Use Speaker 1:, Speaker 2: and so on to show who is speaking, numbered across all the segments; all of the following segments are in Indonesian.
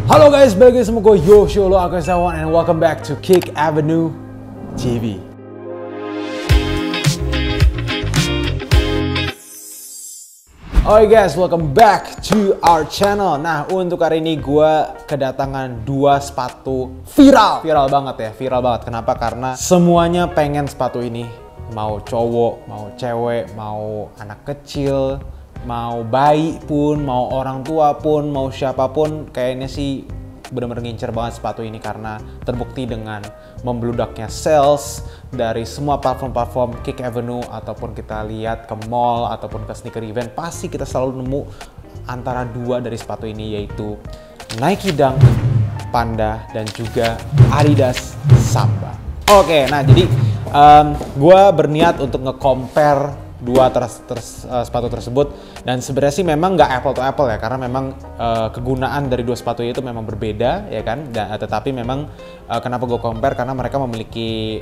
Speaker 1: Halo guys, balik lagi sama gue Yoshio Akasawan and welcome back to Kick Avenue TV. Alright guys, welcome back to our channel. Nah, untuk hari ini gue kedatangan dua sepatu viral banget ya, viral banget. Kenapa? Karena semuanya pengen sepatu ini, mau cowok, mau cewek, mau anak kecil, mau bayi pun, mau orang tua pun, mau siapapun, kayaknya sih benar-benar ngincer banget sepatu ini karena terbukti dengan membludaknya sales dari semua platform-platform Kick Avenue ataupun kita lihat ke mall ataupun ke sneaker event, pasti kita selalu nemu antara dua dari sepatu ini, yaitu Nike Dunk Panda dan juga Adidas Samba. Oke, nah jadi gue berniat untuk nge-compare dua sepatu tersebut, dan sebenarnya sih memang nggak apple to apple ya, karena memang kegunaan dari dua sepatu itu memang berbeda ya kan, tetapi memang kenapa gue compare, karena mereka memiliki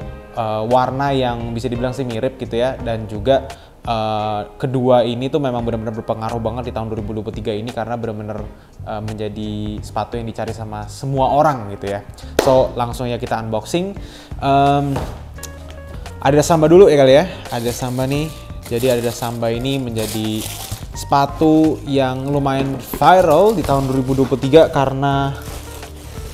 Speaker 1: warna yang bisa dibilang sih mirip gitu ya, dan juga kedua ini tuh memang benar-benar berpengaruh banget di tahun 2023 ini karena benar-benar menjadi sepatu yang dicari sama semua orang gitu ya. So langsung ya kita unboxing. Adidas Samba dulu ya kali ya. Adidas Samba nih. Jadi Adidas Samba ini menjadi sepatu yang lumayan viral di tahun 2023 karena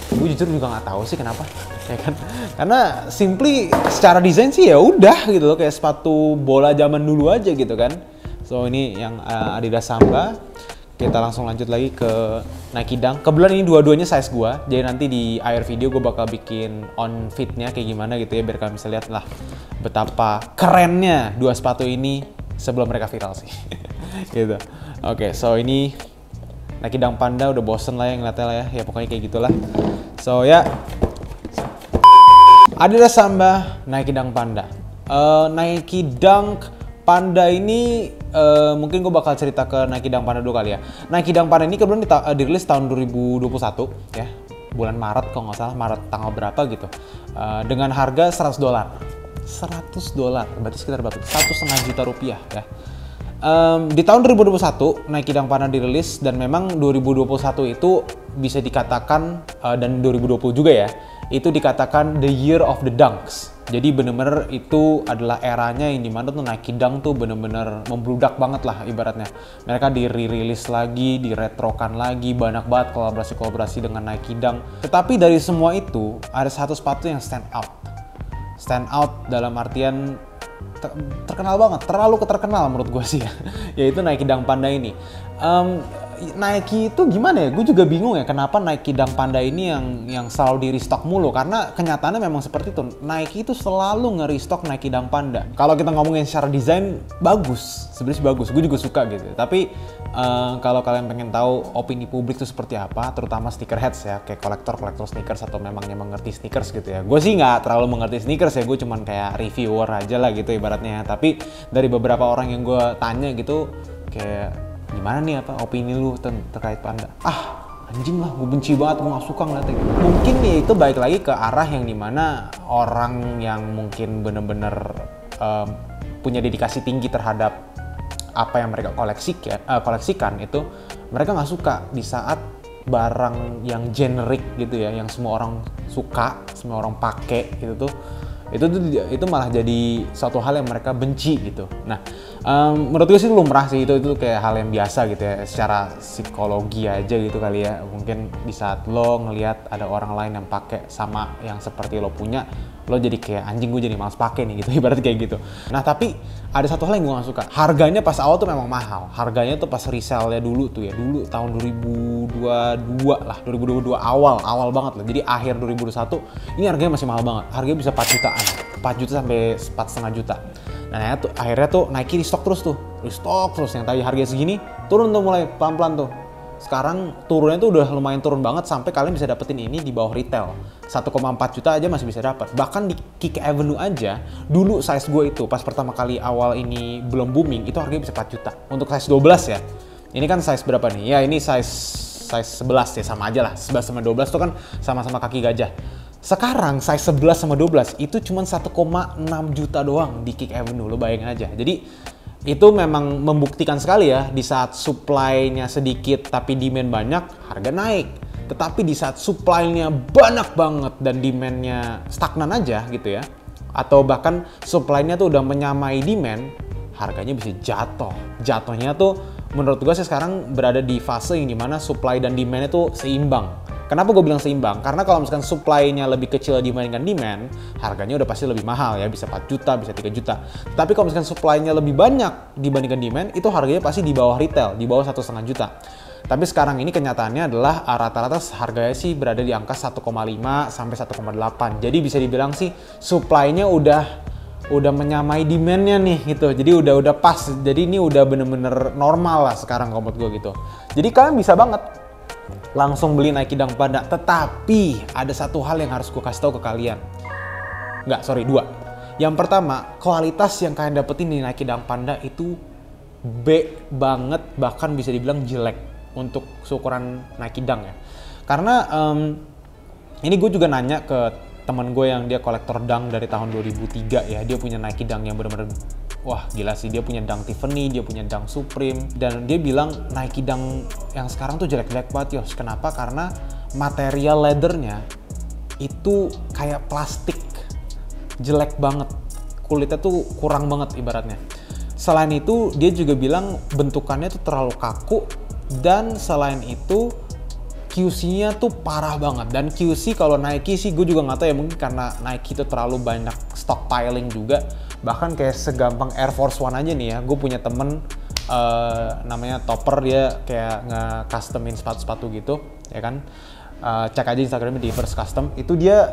Speaker 1: gue jujur juga nggak tahu sih kenapa, ya kan? Karena simply secara desain sih ya udah gitu loh, kayak sepatu bola zaman dulu aja gitu kan. So ini yang Adidas Samba. Kita langsung lanjut lagi ke Nike Dunk. Kebetulan ini dua-duanya size gua, jadi nanti di akhir video gue bakal bikin on fitnya kayak gimana gitu ya, biar kalian bisa lihat lah betapa kerennya dua sepatu ini sebelum mereka viral sih. Gitu. Oke, so ini Nike Dunk Panda, udah bosen lah ya ngeliatnya lah ya pokoknya kayak gitulah. So ya, Adidas Samba, Nike Dunk Panda. Nike Dunk Panda ini mungkin gue bakal cerita ke Nike Dunk Panda dulu kali ya. Nike Dunk Panda ini kebetulan dirilis tahun 2021 ya, bulan Maret kalau nggak salah, Maret tanggal berapa gitu, dengan harga $100. $100 berarti sekitar berapa? 1,5 juta rupiah ya. Di tahun 2021 Nike Dunk Panda dirilis, dan memang 2021 itu bisa dikatakan dan 2020 juga ya, itu dikatakan the year of the dunks. Jadi bener-bener itu adalah eranya yang dimana tuh Nike Dunk tuh bener-bener membludak banget lah ibaratnya. Mereka di-release lagi, diretrokan lagi, banyak banget kolaborasi-kolaborasi dengan Nike Dunk. Tetapi dari semua itu ada satu sepatu yang stand out. Stand out dalam artian terkenal banget, terlalu terkenal menurut gue sih ya, yaitu Nike Dunk Panda ini. Nike itu gimana ya? Gue juga bingung ya kenapa Nike Dunk Panda ini yang selalu di restock mulu, karena kenyataannya memang seperti itu. Nike itu selalu nge-restock Nike Dunk Panda. Kalau kita ngomongin secara desain bagus, sebenarnya bagus. Gue juga suka gitu. Tapi kalau kalian pengen tahu opini publik itu seperti apa, terutama sneakerheads ya, kayak kolektor sneakers atau memangnya mengerti sneakers gitu ya. Gue sih nggak terlalu mengerti sneakers ya, gue cuman kayak reviewer aja lah gitu ibaratnya. Tapi dari beberapa orang yang gue tanya gitu, kayak gimana nih apa opini lu terkait Panda? Anjing lah, gue benci banget, gue gak suka ngeliatnya gitu. Mungkin ya itu balik lagi ke arah yang dimana orang yang mungkin bener-bener punya dedikasi tinggi terhadap apa yang mereka koleksikan itu, mereka gak suka di saat barang yang generik gitu ya, yang semua orang suka, semua orang pakai gitu tuh, itu malah jadi suatu hal yang mereka benci gitu. Nah, menurut gue sih lumrah sih, itu kayak hal yang biasa gitu ya, secara psikologi aja gitu kali ya. Mungkin di saat lo ngelihat ada orang lain yang pakai sama yang seperti lo punya, lo jadi kayak anjing, gue jadi malas pakai nih gitu, ibarat kayak gitu. Nah tapi ada satu hal yang gue gak suka, harganya pas awal tuh memang mahal. Harganya tuh pas resale-nya dulu tuh ya, dulu tahun 2022 lah, 2022 awal banget lah. Jadi akhir 2021 ini harganya masih mahal banget, harganya bisa 4 jutaan, 4 juta sampai 4,5 juta. Nah akhirnya tuh Nike restock terus, yang tadi harga segini turun tuh mulai pelan-pelan tuh. Sekarang turunnya tuh udah lumayan turun banget, sampai kalian bisa dapetin ini di bawah retail 1,4 juta aja masih bisa dapat. Bahkan di Kick Avenue aja dulu size gue itu pas pertama kali awal ini belum booming itu harganya bisa 4 juta untuk size 12 ya. Ini kan size berapa nih? Ya ini size 11 ya, sama aja lah. 11 sama 12 tuh kan sama-sama kaki gajah. Sekarang size 11 sama 12 itu cuma 1,6 juta doang di Kick Avenue, lo bayangin aja. Jadi itu memang membuktikan sekali ya, di saat supply-nya sedikit tapi demand banyak, harga naik. Tetapi di saat supply-nya banyak banget dan demand-nya stagnan aja gitu ya, atau bahkan supply-nya tuh udah menyamai demand, harganya bisa jatuh. Jatuhnya tuh menurut gue sih sekarang berada di fase yang dimana supply dan demand-nya tuh seimbang. Kenapa gue bilang seimbang? Karena kalau misalkan supply-nya lebih kecil dibandingkan demand, harganya udah pasti lebih mahal ya, bisa 4 juta, bisa 3 juta. Tapi kalau misalkan supply-nya lebih banyak dibandingkan demand, itu harganya pasti di bawah retail, di bawah 1,5 juta. Tapi sekarang ini kenyataannya adalah rata-rata harganya sih berada di angka 1,5 sampai 1,8. Jadi bisa dibilang sih supply-nya udah menyamai demand-nya nih gitu. Jadi udah pas. Jadi ini udah bener-bener normal lah sekarang kalau menurut gue gitu. Jadi kalian bisa banget langsung beli Nike Dunk Panda. Tetapi ada satu hal yang harus gue kasih tahu ke kalian. Dua. Yang pertama, kualitas yang kalian dapetin di Nike Dunk Panda itu B banget, bahkan bisa dibilang jelek untuk seukuran Nike Dunk ya. Karena ini gue juga nanya ke teman gue yang dia kolektor Dunk dari tahun 2003 ya. Dia punya Nike Dunk yang benar-benar wah gila sih, dia punya Dunk Tiffany, dia punya Dunk Supreme, dan dia bilang Nike Dunk yang sekarang tuh jelek-jelek banget Yos. Kenapa? Karena material leathernya itu kayak plastik, jelek banget, kulitnya tuh kurang banget ibaratnya. Selain itu dia juga bilang bentukannya tuh terlalu kaku, dan selain itu QC-nya tuh parah banget. Dan QC kalau Nike sih gue juga nggak tahu ya, mungkin karena Nike itu terlalu banyak stockpiling juga. Bahkan kayak segampang Air Force One aja nih ya, gue punya temen namanya Topper, dia kayak nge-customin sepatu-sepatu gitu ya kan. Cek aja Instagramnya di First Custom. Itu dia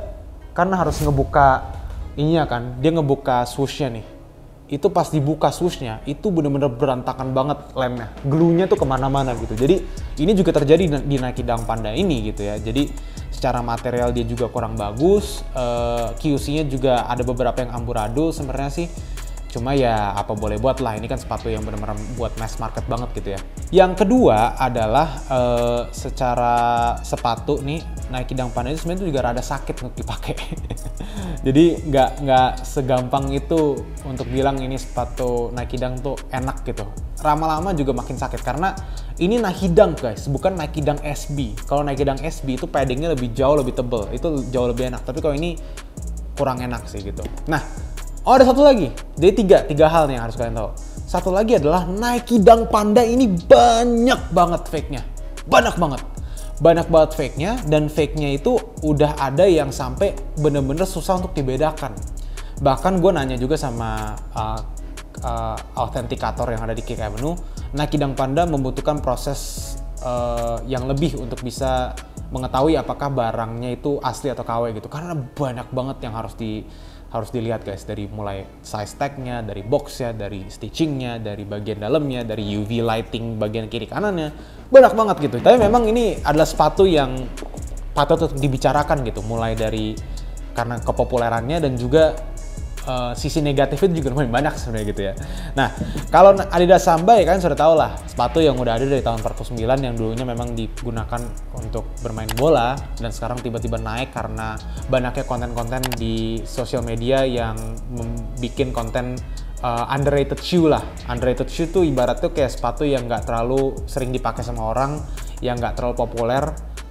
Speaker 1: kan harus ngebuka ininya kan, dia ngebuka swoosh-nya nih. Itu pas dibuka swoosh-nya, itu bener-bener berantakan banget lemnya. Glue-nya tuh kemana-mana gitu. Jadi ini juga terjadi di Nike Dunk Panda ini gitu ya. Jadi secara material dia juga kurang bagus. QC-nya juga ada beberapa yang amburadul sebenarnya sih. Cuma ya apa boleh buat lah, ini kan sepatu yang benar-benar buat mass market banget gitu ya. Yang kedua adalah secara sepatu nih, Nike Dunk Panda itu sebenarnya juga rada sakit untuk dipakai. Jadi nggak segampang itu untuk bilang ini sepatu Nike Dunk tuh enak gitu. Lama-lama juga makin sakit karena ini Nike Dunk guys, bukan Nike Dunk SB. Kalau Nike Dunk SB itu paddingnya jauh lebih tebel, itu jauh lebih enak. Tapi kalau ini kurang enak sih gitu. Nah, ada satu lagi. Jadi tiga hal nih yang harus kalian tahu. Satu lagi adalah Nike Dunk Panda ini banyak banget fake-nya. Banyak banget fake-nya, dan fake-nya itu udah ada yang sampai bener-bener susah untuk dibedakan. Bahkan gue nanya juga sama autentikator yang ada di Kick Avenue, Nike Dunk Panda membutuhkan proses yang lebih untuk bisa mengetahui apakah barangnya itu asli atau KW gitu. Karena banyak banget yang harus dilihat guys, dari mulai size tag-nya, dari box-nya, dari stitching-nya, dari bagian dalamnya, dari UV lighting bagian kiri kanannya, banyak banget gitu. Tapi memang ini adalah sepatu yang patut untuk dibicarakan gitu, mulai dari karena kepopulerannya dan juga sisi negatifnya juga lumayan banyak sebenarnya gitu ya. Nah, kalau Adidas Samba ya kan sudah tau lah, sepatu yang udah ada dari tahun 49 yang dulunya memang digunakan untuk bermain bola, dan sekarang tiba-tiba naik karena banyaknya konten-konten di sosial media yang bikin konten underrated shoe lah. Underrated shoe tuh ibaratnya kayak sepatu yang nggak terlalu sering dipakai sama orang, yang nggak terlalu populer,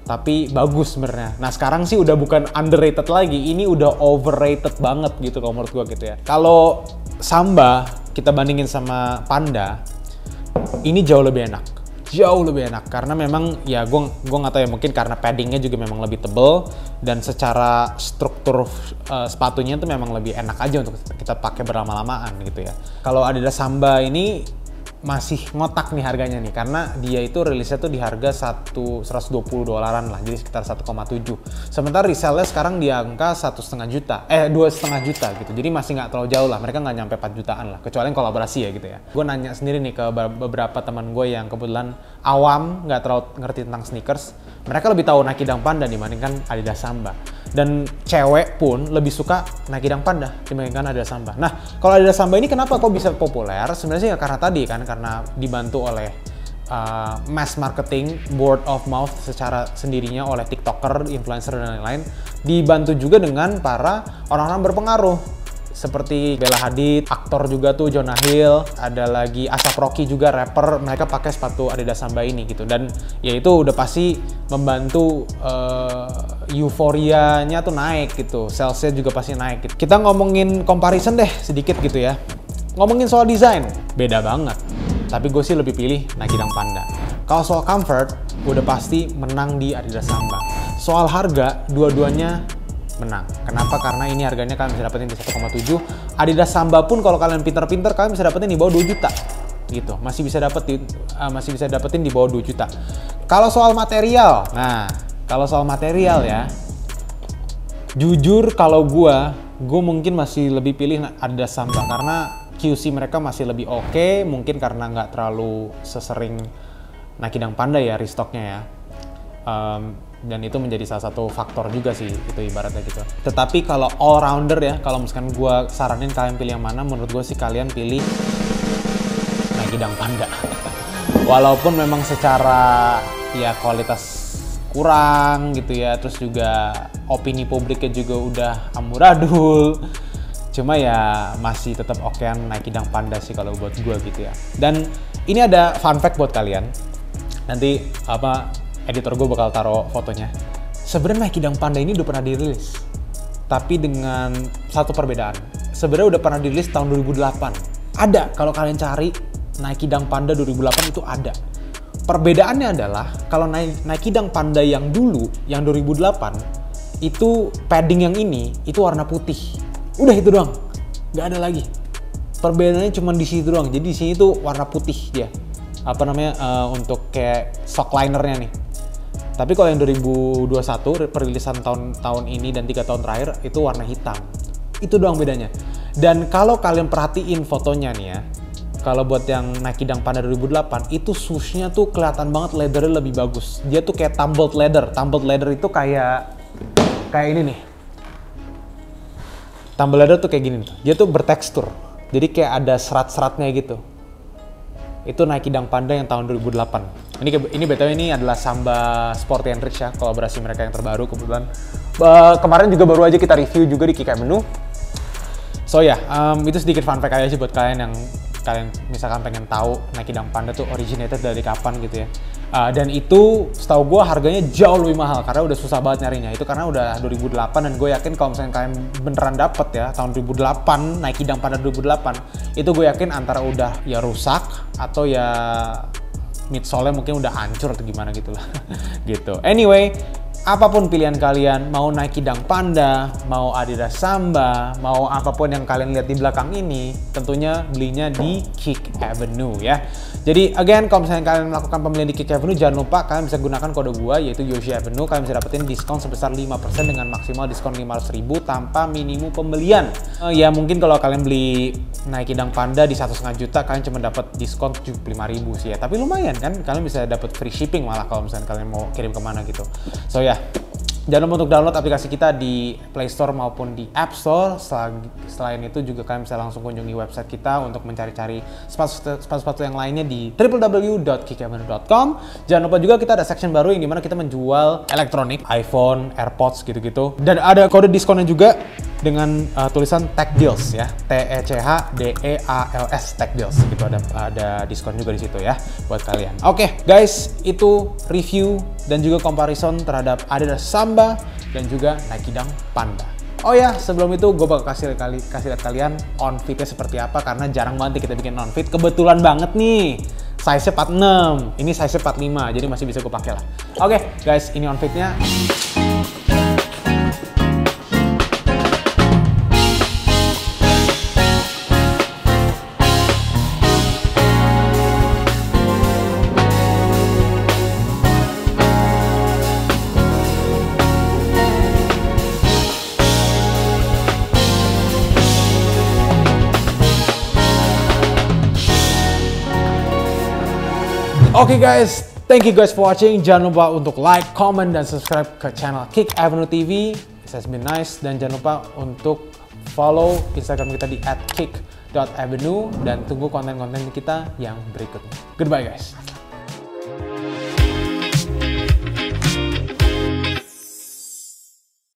Speaker 1: tapi bagus sebenarnya. Nah sekarang sih udah bukan underrated lagi, ini udah overrated banget gitu kalau menurut gua gitu ya. Kalau Samba kita bandingin sama Panda, ini jauh lebih enak karena memang ya gua nggak tahu ya, mungkin karena paddingnya juga memang lebih tebel, dan secara struktur sepatunya itu memang lebih enak aja untuk kita pakai berlama-lamaan gitu ya. Kalau Adidas Samba ini masih ngotak nih harganya nih, karena dia itu rilisnya tuh di harga $120 lah, jadi sekitar 1,7. Sementara resellnya sekarang di angka 2,5 juta gitu, jadi masih nggak terlalu jauh lah, mereka nggak nyampe 4 jutaan lah, kecuali yang kolaborasi ya gitu ya. Gue nanya sendiri nih ke beberapa teman gue yang kebetulan awam, nggak terlalu ngerti tentang sneakers, mereka lebih tahu Nike Dunk Panda dibandingkan Adidas Samba. Dan cewek pun lebih suka Nike Dunk Panda dibandingkan Adidas Samba. Nah, kalau Adidas Samba ini kenapa kok bisa populer? Sebenarnya sih ya karena tadi kan, karena dibantu oleh mass marketing, word of mouth secara sendirinya oleh TikToker, influencer dan lain-lain. Dibantu juga dengan para orang-orang berpengaruh. seperti Bella Hadid, aktor juga tuh Jonah Hill, ada lagi A$AP Rocky juga rapper, mereka pakai sepatu Adidas Samba ini gitu. Dan ya itu udah pasti membantu euforianya tuh naik gitu, salesnya juga pasti naik gitu. Kita ngomongin comparison deh sedikit gitu ya. Ngomongin soal desain, beda banget. Tapi gue sih lebih pilih Nike Dunk Panda. Kalau soal comfort, udah pasti menang di Adidas Samba. Soal harga, dua-duanya menang. Kenapa? Karena ini harganya kalian bisa dapetin di 1,7. Adidas Samba pun kalau kalian pinter-pinter kalian bisa dapetin di bawah 2 juta. Gitu. Masih bisa dapetin di bawah 2 juta. Kalau soal material, nah, kalau soal material ya, jujur kalau gue mungkin masih lebih pilih Adidas Samba karena QC mereka masih lebih oke, mungkin karena nggak terlalu sesering Nike Dunk Panda ya restocknya ya. Dan itu menjadi salah satu faktor juga sih itu ibaratnya gitu. Tetapi kalau all rounder ya, kalau misalkan gue saranin kalian pilih yang mana, menurut gue sih kalian pilih Nike Dunk Panda. Walaupun memang secara ya kualitas kurang gitu ya, terus juga opini publiknya juga udah amburadul. Cuma ya masih tetap okean Nike Dunk Panda sih kalau buat gue gitu ya. Dan ini ada fun fact buat kalian. Nanti editor gue bakal taruh fotonya. Sebenarnya Nike Dunk Panda ini udah pernah dirilis, tapi dengan satu perbedaan. Sebenarnya udah pernah dirilis tahun 2008. Ada, kalau kalian cari Nike Dunk Panda 2008 itu ada. Perbedaannya adalah kalau Nike Dunk Panda yang dulu, yang 2008, itu padding yang ini itu warna putih. Udah itu doang, nggak ada lagi. Perbedaannya cuma di situ doang. Jadi di sini tuh warna putih dia. Untuk kayak sock linernya nih. Tapi kalau yang 2021 perilisan tahun ini dan 3 tahun terakhir itu warna hitam. Itu doang bedanya. Dan kalau kalian perhatiin fotonya nih ya, kalau buat yang Nike Dunk Panda 2008 itu swoosh-nya tuh kelihatan banget leather-nya lebih bagus. Dia tuh kayak tumbled leather. Tumbled leather itu kayak ini nih. Tumbled leather tuh kayak gini tuh. Dia tuh bertekstur. Jadi kayak ada serat-seratnya gitu. Itu Nike Dunk Panda yang tahun 2008. Ini BTW ini adalah Samba Sporty and Rich ya, kolaborasi mereka yang terbaru kebetulan. Kemarin juga baru aja kita review juga di Kick Avenue. So ya, itu sedikit fun fact aja sih buat kalian yang kalian misalkan pengen tahu Nike Dunk Panda tuh originated dari kapan gitu ya. Dan itu setahu gue harganya jauh lebih mahal karena udah susah banget nyarinya. Itu karena udah 2008 dan gue yakin kalau misalnya kalian beneran dapet ya tahun 2008 Nike Dunk Panda 2008 itu gue yakin antara udah ya rusak atau ya midsole-nya mungkin udah hancur atau gimana gitu lah. Gitu. Anyway, apapun pilihan kalian, mau Nike Dunk Panda, mau Adidas Samba, mau apapun yang kalian lihat di belakang ini, tentunya belinya di Kick Avenue ya. Jadi again, kalau misalnya kalian melakukan pembelian di Kick Avenue, jangan lupa kalian bisa gunakan kode gua yaitu Yoshi Avenue. Kalian bisa dapetin diskon sebesar 5% dengan maksimal diskon 500.000 tanpa minimum pembelian. Ya mungkin kalau kalian beli Nike Dunk Panda di 1,5 juta, kalian cuma dapat diskon 75.000 sih ya. Tapi lumayan kan, kalian bisa dapat free shipping malah kalau misalnya kalian mau kirim kemana gitu. So ya, jangan lupa untuk download aplikasi kita di Play Store maupun di App Store. Selain itu juga kalian bisa langsung kunjungi website kita untuk mencari-cari sepatu-sepatu yang lainnya di www.kickavenue.com. Jangan lupa juga kita ada section baru yang dimana kita menjual elektronik, iPhone, AirPods gitu-gitu. Dan ada kode diskonnya juga dengan tulisan Tech Deals ya, TECHDEALS Tech Deals gitu, ada diskon juga di situ ya buat kalian. Oke, guys, itu review dan juga comparison terhadap Adidas Samba dan juga Nike Dunk Panda. Oh ya, sebelum itu gue bakal kasih lihat kalian on fit-nya seperti apa karena jarang banget kita bikin on fit. Kebetulan banget nih, size-nya 46, ini size-nya 45, jadi masih bisa gue pakai lah. Oke, guys, ini on fit-nya. Oke guys, thank you guys for watching. Jangan lupa untuk like, comment, dan subscribe ke channel Kick Avenue TV. It has been nice. Dan jangan lupa untuk follow Instagram kita di @kick.avenue dan tunggu konten-konten kita yang berikutnya. Goodbye guys.